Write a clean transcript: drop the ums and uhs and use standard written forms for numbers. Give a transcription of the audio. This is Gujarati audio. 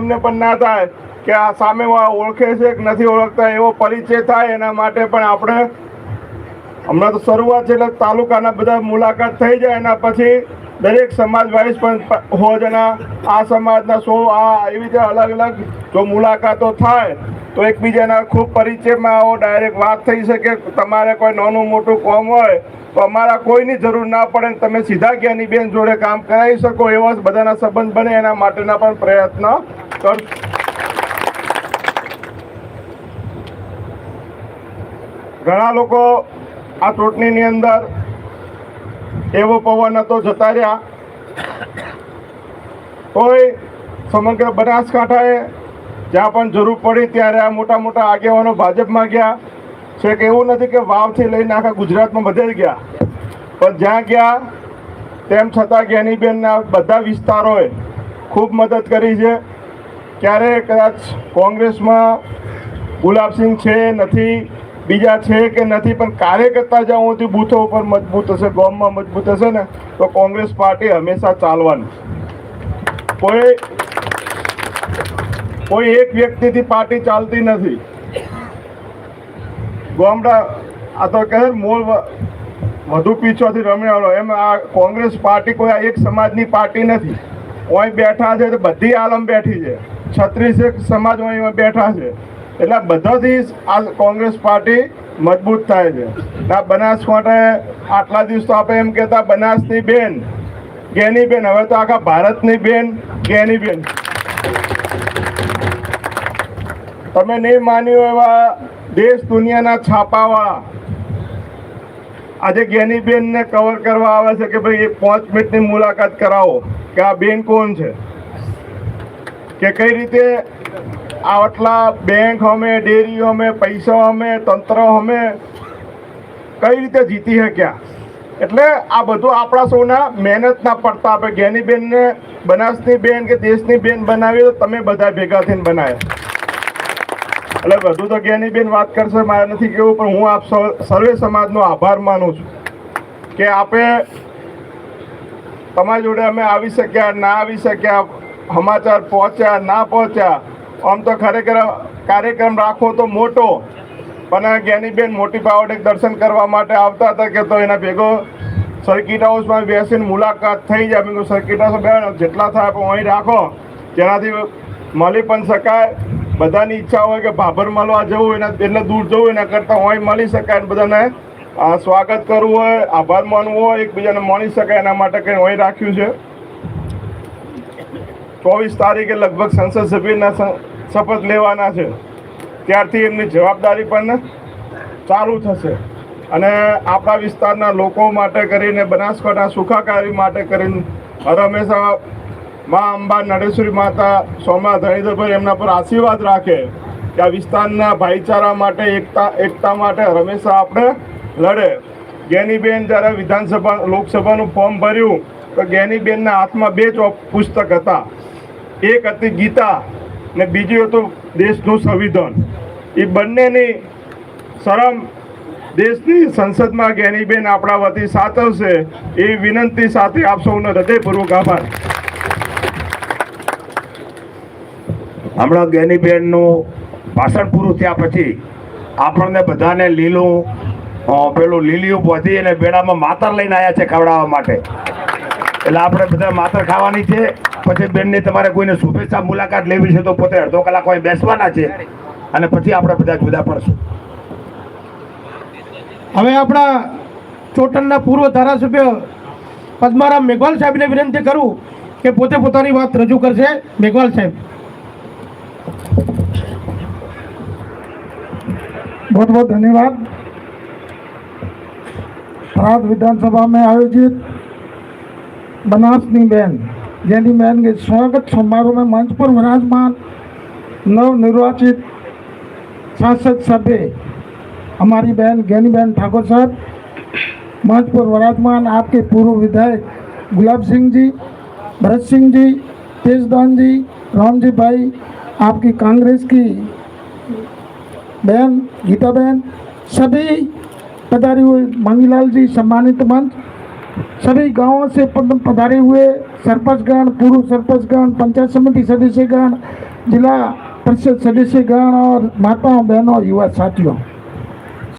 એમને પણ ના થાય કે આ સામે ઓળખે છે કે નથી ઓળખતા એવો પરિચય થાય. એના માટે પણ આપણે હમણાં તો શરૂઆત છે એટલે તાલુકાના બધા મુલાકાત થઈ જાય. એના પછી દરેક સમાજ વાઇઝ પણ હોજના આ સમાજના 100 આ એવી રીતે અલગ અલગ જો મુલાકાતો થાય તો એકબીજાના ખૂબ પરિચયમાં આવો ડાયરેક્ટ વાત થઈ શકે. તમારે કોઈ નાનું મોટું કામ હોય તો અમારા કોઈની જરૂર ના પડે, તમે સીધા જ્ઞાનીબેન જોડે કામ કરાવી શકો. એવો બધાના સંબંધ બને એના માટેના પણ પ્રયત્ન કરશું. ઘણા લોકો આ ચૂંટણીની અંદર એવો પવન હતો જતા રહ્યા, તોય સમગ્ર બનાસકાંઠાએ જ્યાં પણ જરૂર પડી ત્યારે આ મોટા મોટા આગેવાનો ભાજપમાં ગયા છે. કે એવું નથી કે વાવથી લઈને આખા ગુજરાતમાં બધે જ ગયા, પણ જ્યાં ગયા તેમ છતાં જ્ઞાનીબેનના બધા વિસ્તારોએ ખૂબ મદદ કરી છે. ક્યારે કદાચ કોંગ્રેસમાં ગુલાબસિંહ છે નથી, બીજા છે કે નથી, પણ કાર્યકર્તા જ્યાં સુધી બૂથો ઉપર મજબૂત હશે, ગામમાં મજબૂત હશે ને તો કોંગ્રેસ પાર્ટી હંમેશા ચાલવાની. કોઈ એક વ્યક્તિથી પાર્ટી ચાલતી નથી. ગામડા આ તો કહે મૂળ વધુ પીછોથી રમ્યાનો એમ આ કોંગ્રેસ પાર્ટી કોઈ એક સમાજની પાર્ટી નથી. અહીં બેઠા છે તો બધી આલમ બેઠી છે, 36 સમાજ અહીં બેઠા છે, એટલે બધાથી આ કોંગ્રેસ પાર્ટી મજબૂત થાય છે. આ બનાસકાંઠાએ આટલા દિવસ તો આપણે એમ કહેતા બનાસની બેન જ્ઞાનીબેન, હવે તો આખા ભારતની બેન જ્ઞાનીબેન. તમે નહીં માન્યું એવા દેશ દુનિયાના છાપાવાળા આજે જ્ઞાનીબેનને કવર કરવા આવે છે કે ભાઈ 5 મિનિટની મુલાકાત કરાવો કે આ બેન કોણ છે, કે કઈ રીતે આટલા બેંક અમે, ડેરીઓ અમે, પૈસા અમે, તંત્ર અમે કઈ રીતે જીતી શક્યા. એટલે આ બધું આપણા સૌના મહેનતના પડતા. આપણે જ્ઞાનીબેનને બનાસની બેન કે દેશની બેન બનાવી તો તમે બધા ભેગા થઈને બનાવ્યા. એટલે બધું તો જ્ઞાનીબેન વાત કરશે, મારે નથી કેવું, પણ હું આપ સર્વે સમાજનો આભાર માનું છું કે આપણે તમારી જોડે અમે આવી શક્યા, ના આવી શક્યા, સમાચાર પહોંચ્યા ના પહોંચ્યા. આમ તો ખરેખર કાર્યક્રમ રાખવો તો મોટો, પણ જ્ઞાનીબેન મોટી પાવડે દર્શન કરવા માટે આવતા હતા કે તો એના ભેગો સર્કિટ હાઉસમાં બેસીને મુલાકાત થઈ જાય. મેં સર્કિટ હાઉસ બે જેટલા થાય પણ અહીં રાખો જેનાથી મળી પણ શકાય. બધાની ઈચ્છા હોય કે ભાભર મળવા જવું એના એટલે દૂર જવું, એના કરતાં અહીં મળી શકાય, બધાને સ્વાગત કરવું હોય, આભાર માનવો હોય, એકબીજાને મળી શકાય, એના માટે કંઈ અહીં રાખ્યું છે. 24 તારીખે લગભગ સંસદ સભ્યના શપથ લેવાના છે, ત્યારથી એમની જવાબદારી પણ ચાલુ થશે. અને આપણા વિસ્તારના લોકો માટે કરીને, બનાસકાંઠા સુખાકારી માટે કરીને હંમેશા મા અંબા નડેશ્વરી માતા સોમનાથ ધણીધરભાઈ એમના પર આશીર્વાદ રાખે કે આ વિસ્તારના ભાઈચારા માટે, એકતા માટે હંમેશા આપણે લડે. જ્ઞાનીબેન જ્યારે વિધાનસભા લોકસભાનું ફોર્મ ભર્યું તો જ્ઞાનીબેનના હાથમાં 2 પુસ્તક હતા. એક હતી ગીતા ને બીજું હતું દેશનું સંવિધાન. એ બંનેની શરમ દેશની સંસદમાં જ્ઞાનીબેન આપણા વતી સાચવશે એ વિનંતી સાથે આપ સૌનો હૃદયપૂર્વક આભાર. હમણાં જ્ઞાનીબેનનું ભાષણ પૂરું થયા પછી આપણને બધાને પેલું લીલીયું પહોંચી અને બેડામાં માતર લઈને આવ્યા છે ખવડાવવા માટે. એટલે આપણે બધા માતર ખાવાની છે. પછી બેનની તમારે કોઈને શુભેચ્છા મુલાકાત લેવી છે તો પોતે અડધો કલાક કોઈ બેસવાના છે અને પછી આપણે બધા જુદા પડશું. હવે આપણા ચોટણના પૂર્વ ધારાસભ્ય પદ્મારામ મેઘવાલ સાહેબને વિનંતી કરું કે પોતે પોતાની વાત રજૂ કરશે. મેઘવાલ સાહેબ. बहुत बहुत धन्यवाद। थराद विधानसभा में आयोजित बनासनी बहन ज्ञानी बहन के स्वागत समारोह में मंच पर विराजमान नव निर्वाचित सांसद सभ्य हमारी बहन ज्ञानी बहन ठाकुर साहब, मंच पर विराजमान आपके पूर्व विधायक गुलाब सिंह जी, भरत सिंह जी, तेजदान जी, रामजी भाई, आपकी कांग्रेस की बहन गीता बहन, सभी पधारे हुए मंगीलाल जी, सम्मानित मंच, सभी गांवों से पधारे हुए सरपंचगण, पूर्व सरपंचगण, पंचायत समिति सदस्यगण, जिला परिषद सदस्यगण और माताओं बहनों युवा साथियों,